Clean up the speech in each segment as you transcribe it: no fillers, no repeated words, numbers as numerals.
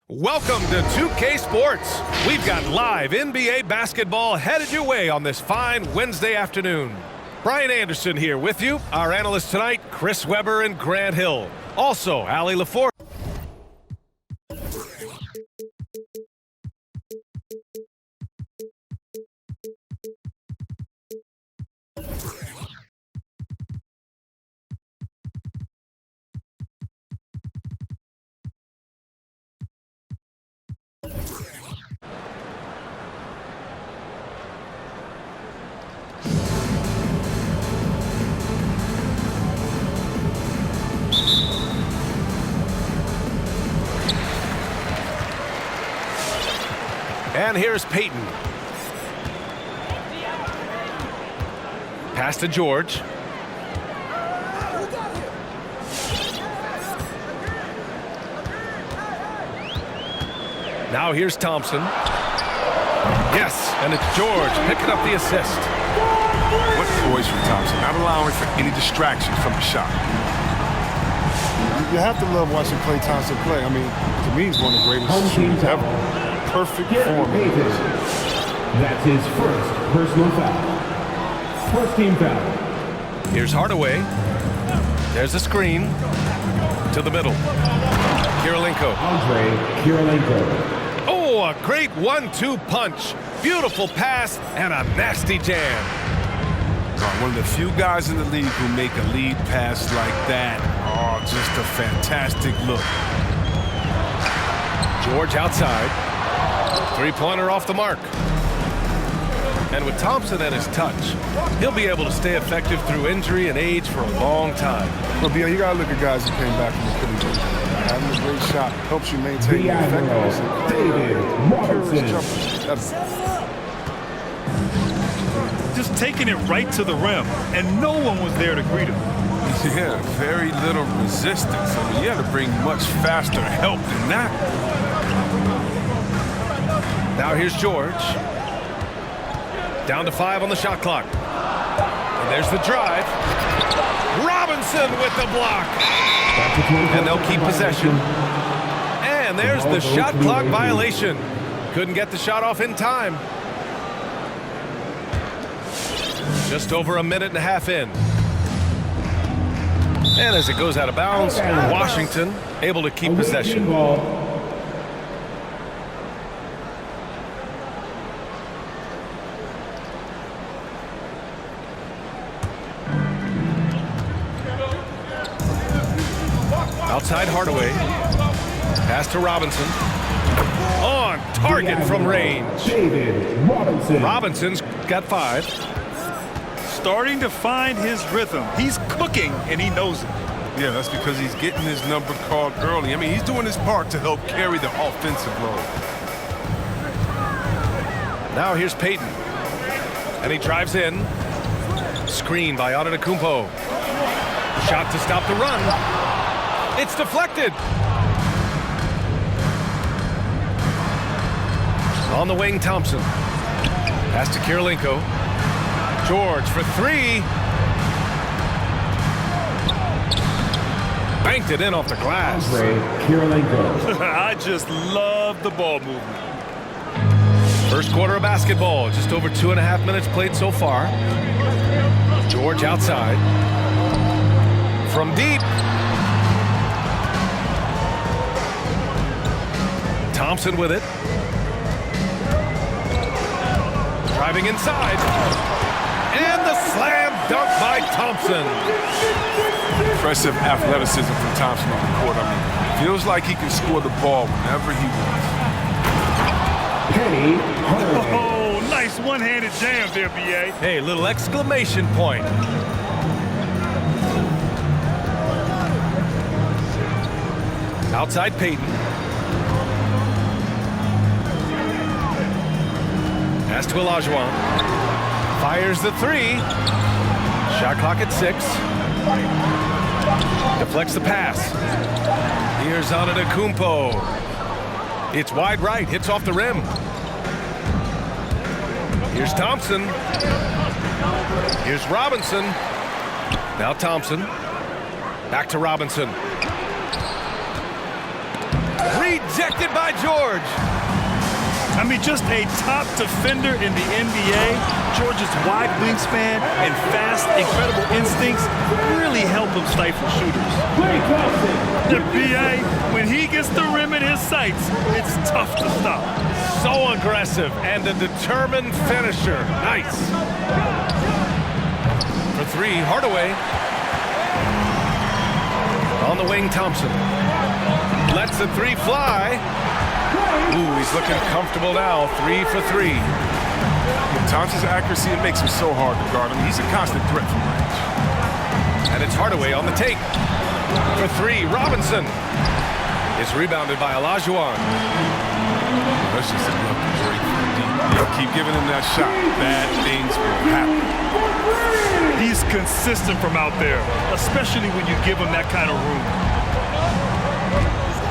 Welcome to 2K Sports. We've got live NBA basketball headed your way on this fine Wednesday afternoon. Brian Anderson here with you. Our analysts tonight, Chris Webber and Grant Hill. Also, Allie LaForce. And here's Peyton. Pass to George. Now here's Thompson. Yes, and it's George picking up the assist. What poise from Thompson, not allowing for any distractions from the shot. You have to love watching Klay Thompson play. I mean, to me, he's one of the greatest shooters ever. Perfect form. That's his first personal foul. First team foul. Here's Hardaway. There's a screen. To the middle. Kirilenko. Kirilenko. Oh, a great 1-2 punch. Beautiful pass and a nasty jam. One of the few guys in the league who make a lead pass like that. Oh, just a fantastic look. George outside. Three-pointer off the mark. And with Thompson at his touch, he'll be able to stay effective through injury and age for a long time. But, BA, you got to look at guys who came back from the Phillies. Having a great shot helps you maintain your effectiveness. Just taking it right to the rim, and no one was there to greet him. Yeah, very little resistance. I mean, you had to bring much faster help than that. Now here's George. Down to 5 on the shot clock. And there's the drive. Robinson with the block. And they'll keep possession. And there's the shot clock violation. Couldn't get the shot off in time. Just over a minute and a half in. And as it goes out of bounds, Washington able to keep possession. Outside Hardaway. Pass to Robinson. On target from range. Robinson's got 5. Starting to find his rhythm. He's cooking, and he knows it. Yeah, that's because he's getting his number called early. I mean, he's doing his part to help carry the offensive load. Now here's Peyton. And he drives in. Screen by Antetokounmpo. Shot to stop the run. It's deflected. On the wing, Thompson. Pass to Kirilenko. George for 3. Banked it in off the glass. Kirilenko. I just love the ball movement. First quarter of basketball. Just over 2.5 minutes played so far. George outside. From deep. Thompson with it. Driving inside. And the slam dunk by Thompson. Impressive athleticism from Thompson on the court. I mean, feels like he can score the ball whenever he wants. Oh, nice one-handed jam there, B.A. Hey, little exclamation point. Outside Peyton. Pass to Olajuwon. Fires the 3. Shot clock at 6. Deflects the pass. Here's Antetokounmpo. It's wide right. Hits off the rim. Here's Thompson. Here's Robinson. Now Thompson. Back to Robinson. Rejected by George. I mean, just a top defender in the NBA. George's wide wingspan and fast, incredible instincts really help him stifle shooters. The BA, when he gets the rim in his sights, it's tough to stop. So aggressive and a determined finisher. Nice. For three, Hardaway. On the wing, Thompson. Lets the three fly. Ooh, he's looking comfortable now. 3 for 3. With Thompson's accuracy, it makes him so hard to guard him. He's a constant threat from range. And it's Hardaway on the take. For 3, Robinson. It's rebounded by Olajuwon. That's just a look great from deep. Yeah, keep giving him that shot. Bad things will happen. He's consistent from out there, especially when you give him that kind of room.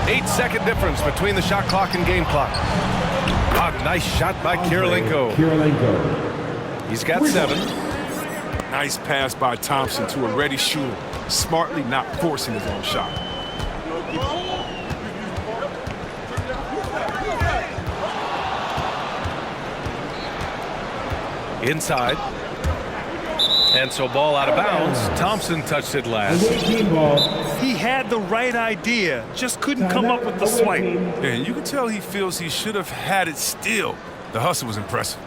8-second difference between the shot clock and game clock. A nice shot by Kirilenko. He's got 7. Nice pass by Thompson to a ready shooter. Smartly not forcing his own shot. Inside. And so ball out of bounds. Thompson touched it last. He had the right idea, just couldn't come up with the swipe. And you can tell he feels he should have had it still. The hustle was impressive.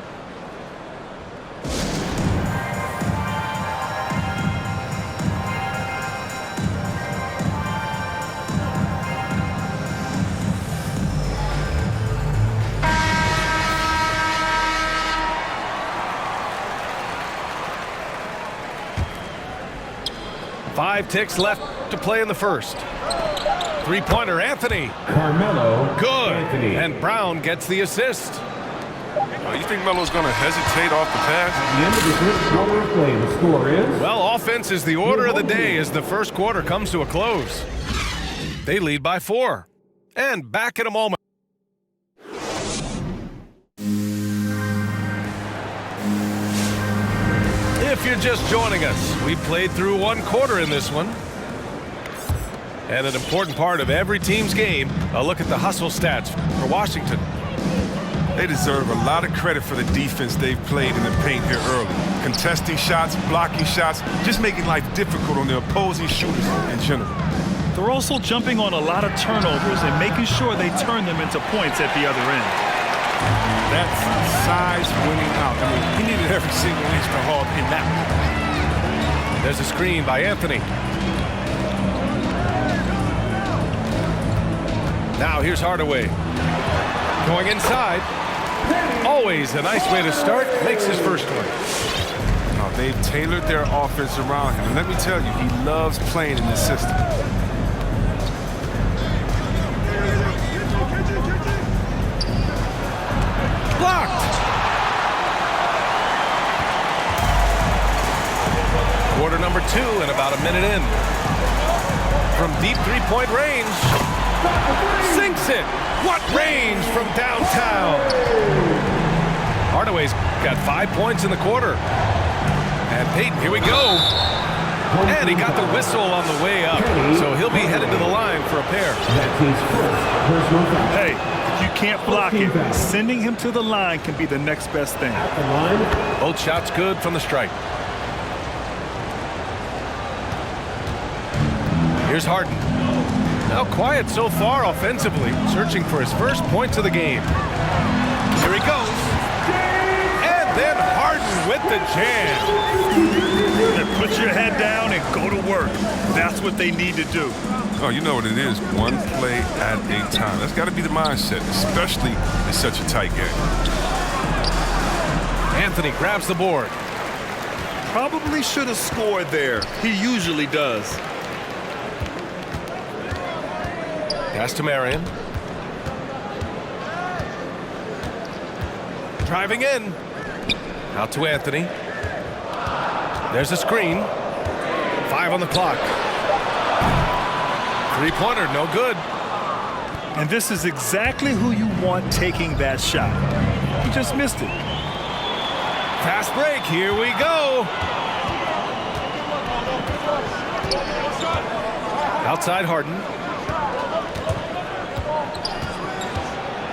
Five ticks left to play in the first. Three-pointer, Anthony. Carmelo. Good. Anthony. And Brown gets the assist. You think Melo's going to hesitate off the pass? At the end of the first quarter of play, the score is... Well, offense is the order of the day as the first quarter comes to a close. They lead by 4. And back in a moment. If you're just joining us, we played through one quarter in this one. And an important part of every team's game, a look at the hustle stats for Washington. They deserve a lot of credit for the defense they've played in the paint here early. Contesting shots, blocking shots, just making life difficult on the opposing shooters in general. They're also jumping on a lot of turnovers and making sure they turn them into points at the other end. That's size winning out. I mean, he needed every single inch to haul in that one. There's a screen by Anthony. Now here's Hardaway. Going inside. Always a nice way to start. Makes his first one. Now, they've tailored their offense around him. And let me tell you, he loves playing in this system. Blocked. Quarter number 2 and about a minute in. From deep three-point range. Sinks it. What range from downtown. Hardaway's got 5 points in the quarter. And Payton, here we go. And he got the whistle on the way up. So he'll be headed to the line for a pair. That's his first personal foul. Hey, if you can't block it, sending him to the line can be the next best thing. At the line. Both shots good from the stripe. Here's Harden. Now quiet so far offensively, searching for his first points of the game. Here he goes. And then Harden with the jam. And put your head down and go to work. That's what they need to do. Oh, you know what it is. One play at a time. That's got to be the mindset, especially in such a tight game. Anthony grabs the board. Probably should have scored there. He usually does. Pass to Marion. Driving in. Out to Anthony. There's a screen. 5 on the clock. Three-pointer, no good. And this is exactly who you want taking that shot. He just missed it. Fast break, here we go. Outside Harden.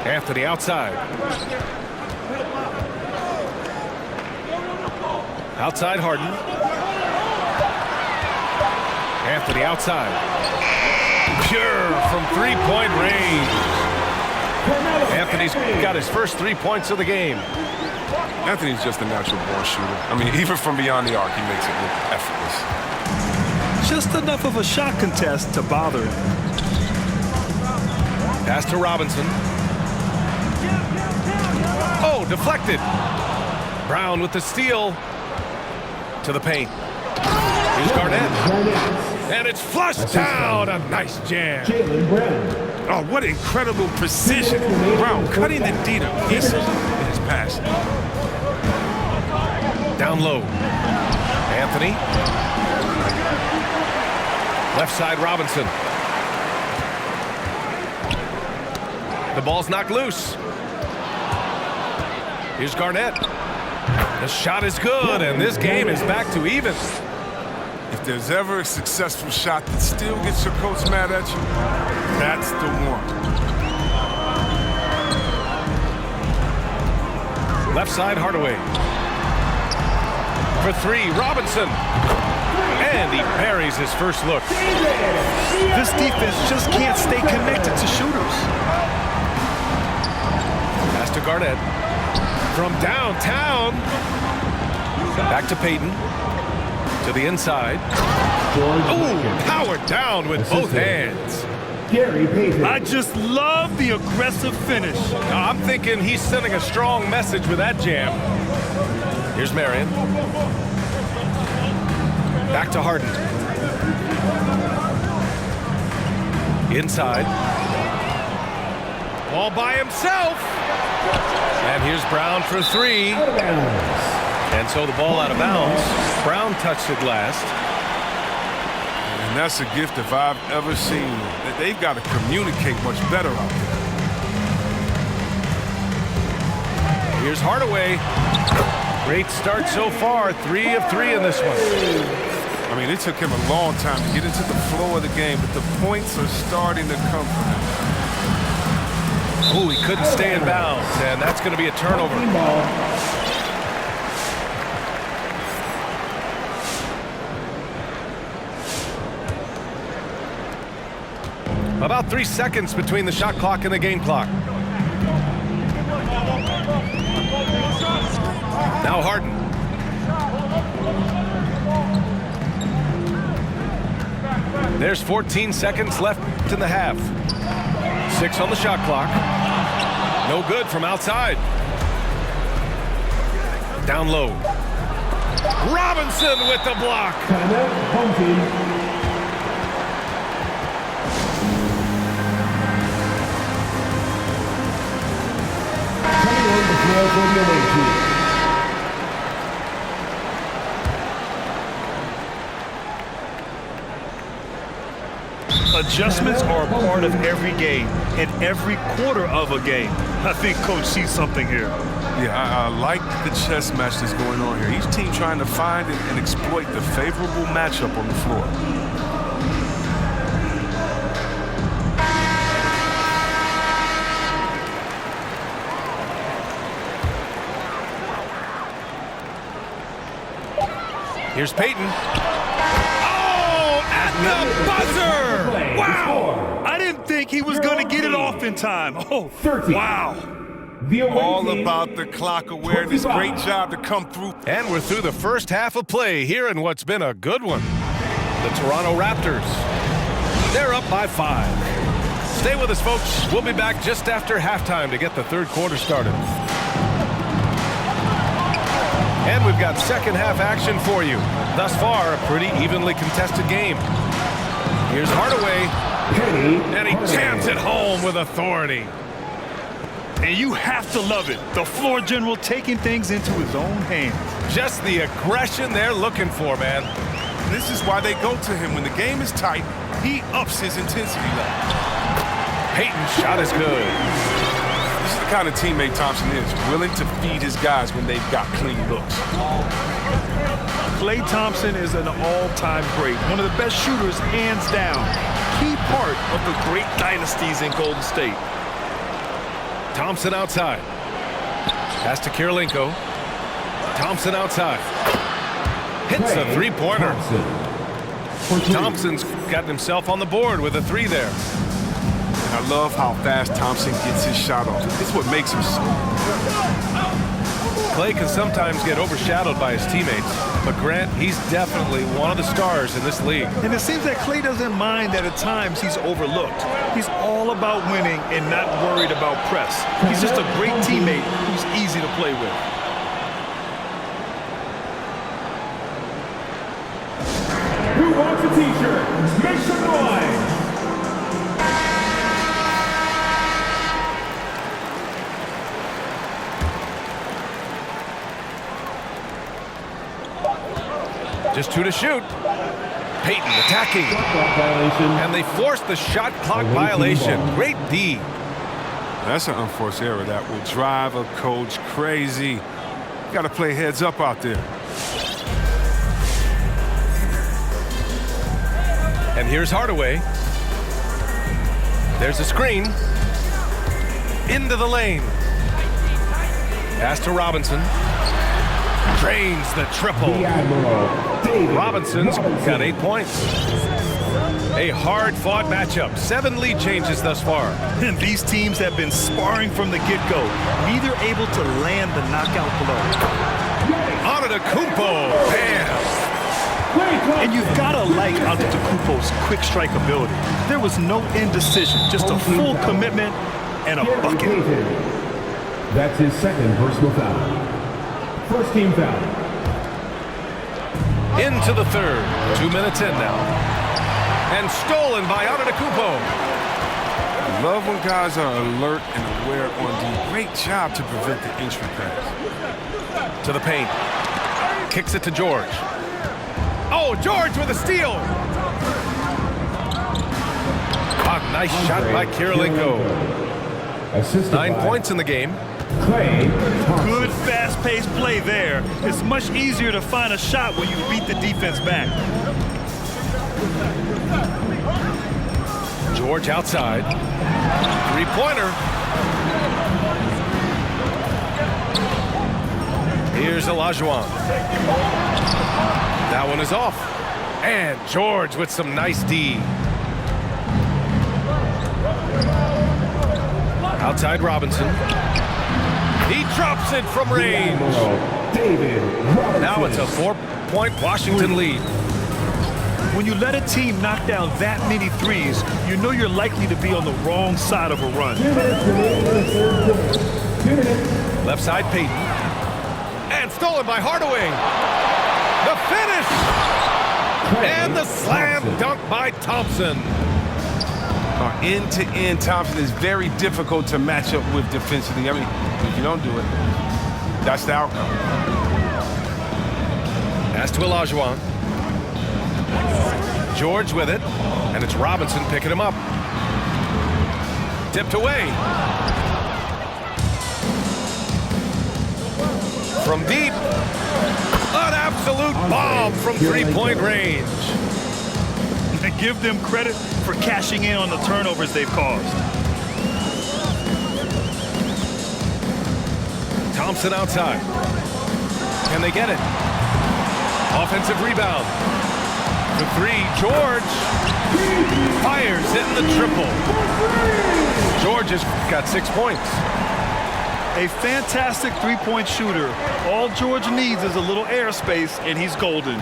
Anthony outside. Outside Harden. Anthony outside. Pure from three-point range. Anthony's got his first 3 points of the game. Anthony's just a natural born shooter. I mean, even from beyond the arc, he makes it look effortless. Just enough of a shot contest to bother him. Pass to Robinson. Oh, deflected. Brown with the steal. To the paint. Here's Garnett. And it's flushed down. A nice jam. Oh, what incredible precision. Brown cutting the D to pieces in his pass. Down low. Anthony. Left side Robinson. The ball's knocked loose. Here's Garnett. The shot is good, and this game is back to even. If there's ever a successful shot that still gets your coach mad at you, that's the one. Left side Hardaway. For three, Robinson. And he buries his first look. This defense just can't stay connected to shooters. Pass to Garnett. From downtown. Back to Payton. To the inside. Oh, powered down with both hands. I just love the aggressive finish. I'm thinking he's sending a strong message with that jam. Here's Marion. Back to Harden. Inside. All by himself. And here's Brown for three. And so the ball out of bounds. Brown touched it last. And that's a gift if I've ever seen. They've got to communicate much better out there. Here's Hardaway. Great start so far. 3 of 3 in this one. I mean, it took him a long time to get into the flow of the game, but the points are starting to come from him. Oh, he couldn't stay in bounds, and that's going to be a turnover. About 3 seconds between the shot clock and the game clock. Now Harden. There's 14 seconds left in the half. 6 on the shot clock. No good from outside. Down low. Robinson with the block. Adjustments are a part of every game and every quarter of a game. I think Coach sees something here. Yeah, I like the chess match that's going on here. Each team trying to find and exploit the favorable matchup on the floor. Here's Payton. Oh, at the buzzer! Wow! I didn't think he was going to get it off in time. Oh, wow. All about the clock awareness. Great job to come through. And we're through the first half of play here in what's been a good one. The Toronto Raptors. They're up by 5. Stay with us, folks. We'll be back just after halftime to get the third quarter started. And we've got second half action for you. Thus far, a pretty evenly contested game. Here's Hardaway. And he jams it home with authority. And you have to love it. The floor general taking things into his own hands. Just the aggression they're looking for, man. This is why they go to him. When the game is tight, he ups his intensity level. Payton's shot is good. This is the kind of teammate Thompson is, willing to feed his guys when they've got clean looks. Klay Thompson is an all-time great, one of the best shooters, hands down. Key part of the great dynasties in Golden State. Thompson outside. Pass to Kirilenko. Thompson outside. Hits a three-pointer. Thompson's gotten himself on the board with a three there. I love how fast Thompson gets his shot off. It's what makes him so. Klay can sometimes get overshadowed by his teammates, but Grant, he's definitely one of the stars in this league. And it seems that Klay doesn't mind that at times he's overlooked. He's all about winning and not worried about press. He's just a great teammate who's easy to play with. Who wants a t-shirt? Make some noise! Just 2 to shoot. Payton attacking. And they forced the shot clock violation. Great D. That's an unforced error that will drive a coach crazy. Got to play heads up out there. And here's Hardaway. There's a screen. Into the lane. Pass to Robinson. Drains the triple. Robinson's got 8 points. A hard-fought matchup. 7 lead changes thus far. And these teams have been sparring from the get-go, neither able to land the knockout blow. Antetokounmpo. Bam. And you've got to like Antetokounmpo's quick strike ability. There was no indecision, just a full commitment and a bucket. That's his second personal foul. First team foul. Into the third. 2 minutes in now. And stolen by Antetokounmpo. Love when guys are alert and aware on D. Great job to prevent the entry pass. To the paint. Kicks it to George. Oh, George with a steal. A nice shot by Kirilenko. 9 points in the game. Good fast-paced play there. It's much easier to find a shot when you beat the defense back. George outside. Three-pointer. Here's Olajuwon. That one is off. And George with some nice D. Outside Robinson. He drops it from range. Now it's a 4-point Washington lead. When you let a team knock down that many threes, you know you're likely to be on the wrong side of a run. Left side Payton. And stolen by Hardaway. The finish! And the slam dunk by Thompson. End-to-end, Thompson is very difficult to match up with defensively. I mean, if you don't do it, that's the outcome. Pass to Olajuwon. George with it, and it's Robinson picking him up. Tipped away. From deep. An absolute bomb from three-point range. And give them credit for cashing in on the turnovers they've caused. Thompson outside. Can they get it? Offensive rebound. The three, George fires in the triple. George has got 6 points. A fantastic three-point shooter. All George needs is a little airspace, and he's golden.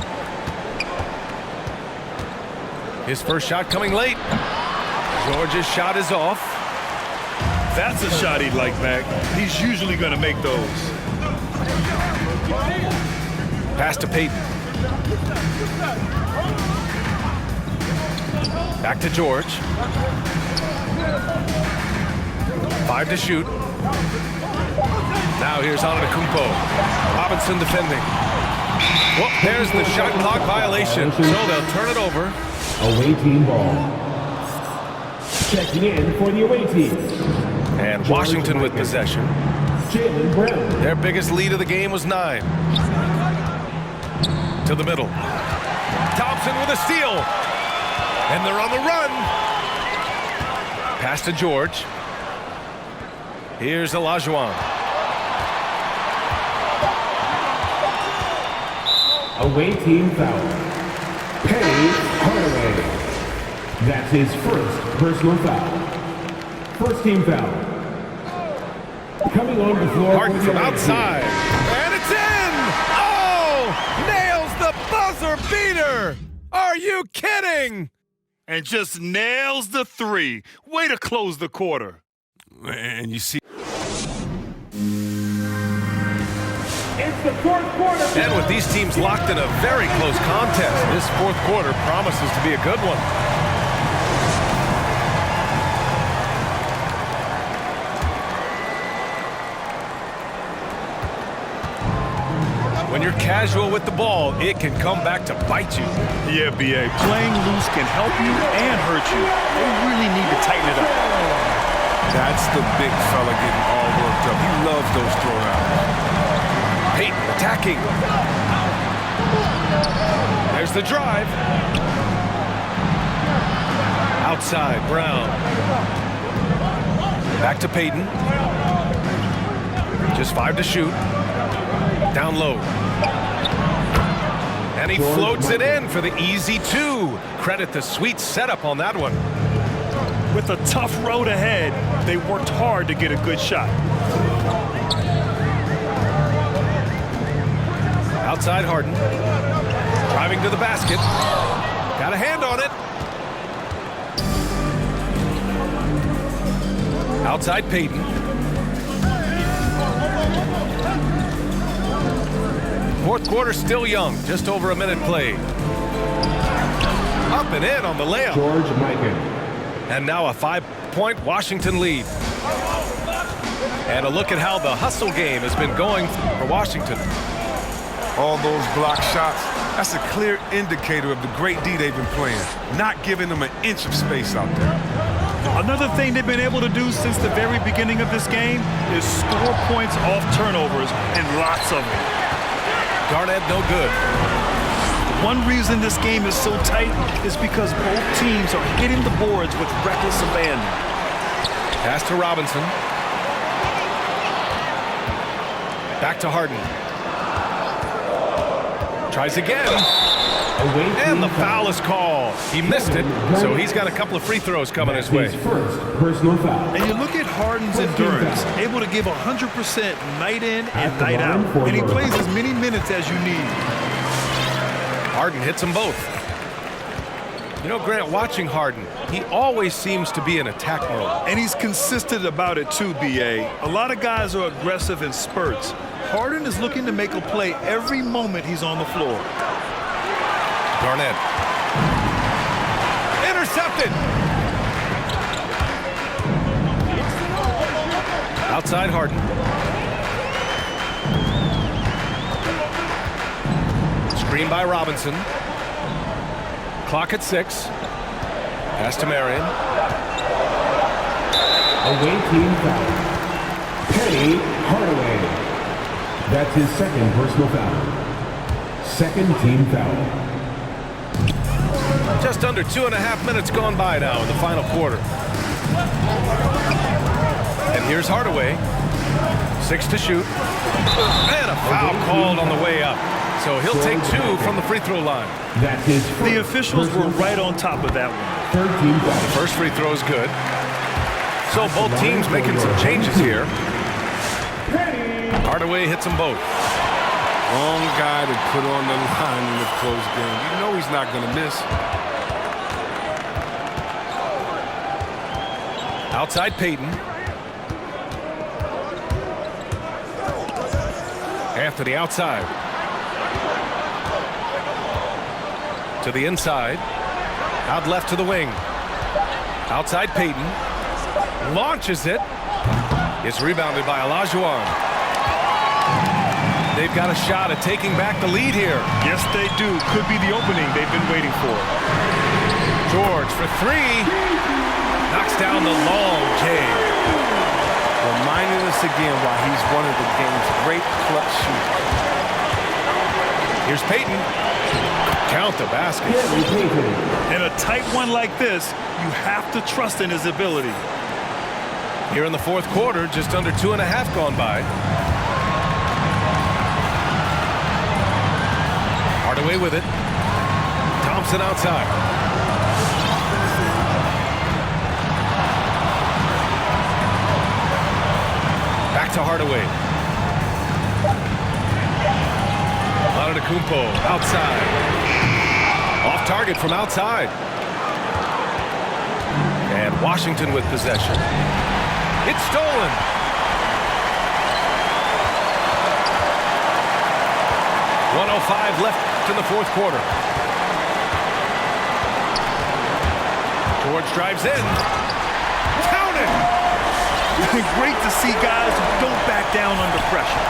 His first shot coming late. George's shot is off. That's a shot he'd like back. He's usually going to make those. Pass to Payton. Back to George. 5 to shoot. Now here's Antetokounmpo. Robinson defending. Well, there's the shot clock violation, so they'll turn it over. Away team ball. Checking in for the away team. And Washington with possession. Their biggest lead of the game was 9. To the middle. Thompson with a steal. And they're on the run. Pass to George. Here's Olajuwon. Away team foul. Penny Hardaway. That's his first personal foul. First team foul. Coming on the floor. Harden from outside. And it's in! Oh! Nails the buzzer beater! Are you kidding? And just nails the 3. Way to close the quarter. And you see. It's the fourth quarter. And with these teams locked in a very close contest, this fourth quarter promises to be a good one. When you're casual with the ball, it can come back to bite you. Yeah, B.A. Playing loose can help you and hurt you. They really need to tighten it up. That's the big fella getting all worked up. He loves those throwouts. Payton attacking. There's the drive. Outside, Brown. Back to Payton. Just 5 to shoot. Down low. And he floats it in for the easy 2. Credit the sweet setup on that one. With a tough road ahead, they worked hard to get a good shot. Outside Harden. Driving to the basket. Got a hand on it. Outside Payton. Fourth quarter still young. Just over a minute played. Up and in on the layup. George Mikan. And now a 5-point Washington lead. And a look at how the hustle game has been going for Washington. All those block shots, that's a clear indicator of the great D they've been playing. Not giving them an inch of space out there. Another thing they've been able to do since the very beginning of this game is score points off turnovers, and lots of them. Garnett no good. One reason this game is so tight is because both teams are hitting the boards with reckless abandon. Pass to Robinson. Back to Harden. Tries again. And the foul is called. He missed it, so he's got a couple of free throws coming his way. First personal foul. And you look at Harden's endurance, able to give 100% night in and night out. And he plays as many minutes as you need. Harden hits them both. You know, Grant, watching Harden, he always seems to be in attack mode. And he's consistent about it too, B.A. A lot of guys are aggressive in spurts. Harden is looking to make a play every moment he's on the floor. Garnett. Intercepted. Outside Harden. Screen by Robinson. Clock at 6. Pass to Marion. Away team foul. Penny Hardaway. That's his second personal foul. Second team foul. Just under 2.5 minutes gone by now in the final quarter. And here's Hardaway. 6 to shoot. And a foul called on the way up. So he'll take 2 from the free throw line. That's his The officials were right on top of that one. third team foul. The first free throw is good. So both teams making some changes here. Hardaway hits them both. Wrong guy to put on the line in the close game. You know he's not going to miss. Outside Payton. Anthony outside. To the inside. Out left to the wing. Outside Payton. Launches it. It's rebounded by Olajuwon. They've got a shot at taking back the lead here. Yes, they do. Could be the opening they've been waiting for. George for 3. Knocks down the long J. reminding us again why he's one of the game's great clutch shooters. Here's Peyton. Count the basket. In a tight one like this, you have to trust in his ability. Here in the fourth quarter, just under 2.5 gone by. Hardaway with it. Thompson outside. Back to Hardaway. Antetokounmpo outside. Off target from outside. And Washington with possession. It's stolen. .105 left in the fourth quarter. George drives in. Count it! Great to see guys who don't back down under pressure.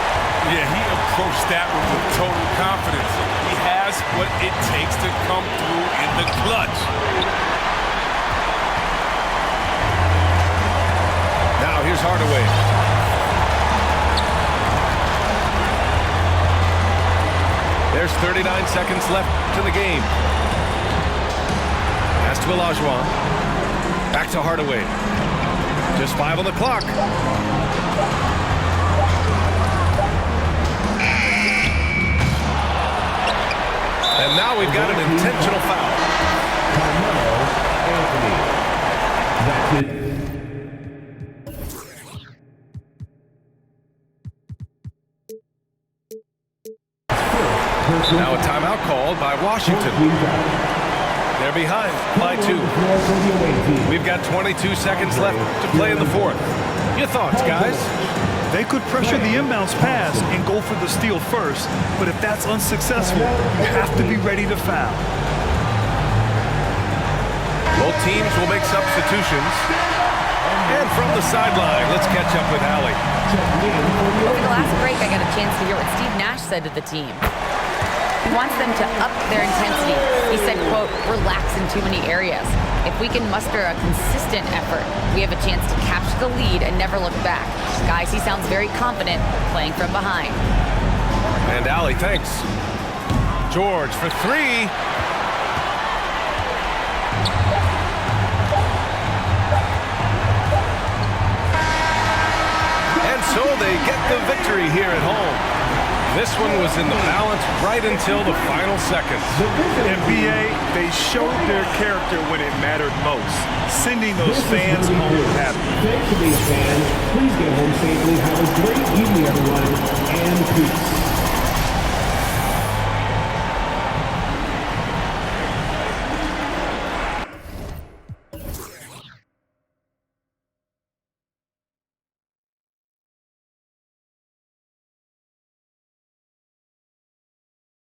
Yeah, he approached that with total confidence. He has what it takes to come through in the clutch. Now here's Hardaway. There's 39 seconds left in the game. Pass to Olajuwon. Back to Hardaway. Just 5 on the clock. And now we've got an intentional foul. That's it. Now a timeout called by Washington. They're behind by 2. We've got 22 seconds left to play in the fourth. Your thoughts, guys? They could pressure the inbounds pass and go for the steal first, but if that's unsuccessful, you have to be ready to foul. Both teams will make substitutions. And from the sideline, let's catch up with Allie. Over the last break, I got a chance to hear what Steve Nash said to the team. He wants them to up their intensity. He said, quote, relax in too many areas. If we can muster a consistent effort, we have a chance to capture the lead and never look back. Guys, he sounds very confident playing from behind. And Allie, thanks. George for 3. And so they get the victory here at home. This one was in the balance right until the final seconds. NBA, they showed their character when it mattered most, sending those fans home happy. Thanks to these fans. Please get home safely. Have a great evening, everyone, and peace.